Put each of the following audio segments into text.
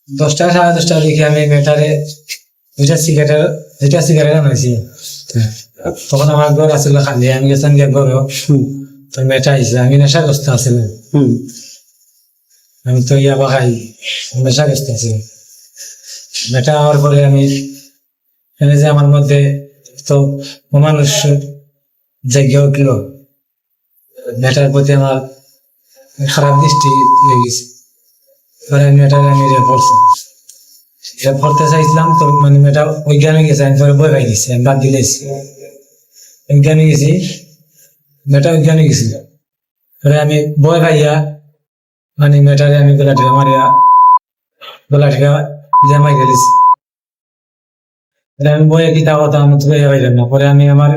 10টা 10:30 দিকে আমি মেটারে দুইটা সিগারেট আনাইছি। তখন আমার ঘর আসছিল খালি, আমি গেছিলাম গিয়ে ঘর, তো মেটা আইসে, আমি নেশাগ্রস্ত আছিলাম। আমি তো ইয়াবা খাই, নেশাগ্রস্ত আছিলাম। মেটা হওয়ার পরে আমি এনে যে আমার মধ্যে তো মানুষ জেগে উঠলো, মেটার প্রতি আমার খারাপ দৃষ্টি লেগেছে। পরে আমি পড়তে চাইছিলাম, তো মানে মেয়েটা অজ্ঞান হয়ে গেছে। আমি পরে বই পাই গেছি, আমি বাদ দিলেছি, অজ্ঞান হয়ে গেছি, মেয়েটা অজ্ঞান হয়ে গেছিল। পরে আমি বই পাইয়া মানে মেয়েটারে আমি গলা ঠেকা মারিয়া জামাই গেছি। আমি বইয়ে কিতা কথা আমি তো বইয়া পাইলাম না। পরে আমি আমার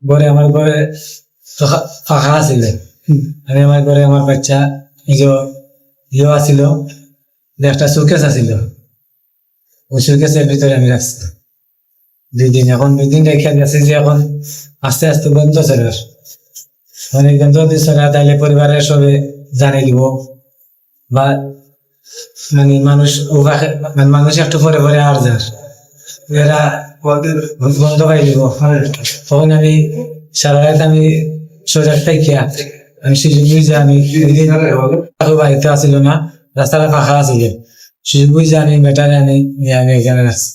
ঘরে তো ফাঁকা আছিল, আমি আমার ঘরে আমার বাচ্চা ইয়ে আছিল, একটা সুকেস আছিল, ওই সুকেসের ভিতরে আমি রাখছি 2 দিন। এখন 2 দিন রেখে গেছি যে এখন আস্তে আস্তে গন্ধ চলে, মানে গন্ধ দিচ্ছে না, তাইলে পরিবারের সবে জানিয়ে দিব বা মানে মানুষ একটু পরে পরে আর যার এরা বন্ধ পাই দিব। তখন আমি সারা রাত আমি সোজা থাকিয়া আমি সুযোগ বুঝে আমি বাড়িতে আসিল না, রাস্তাটা ফাঁকা আছিল, সুযোগ বুঝে আমি মেটারে আমি এখানে রাখছি।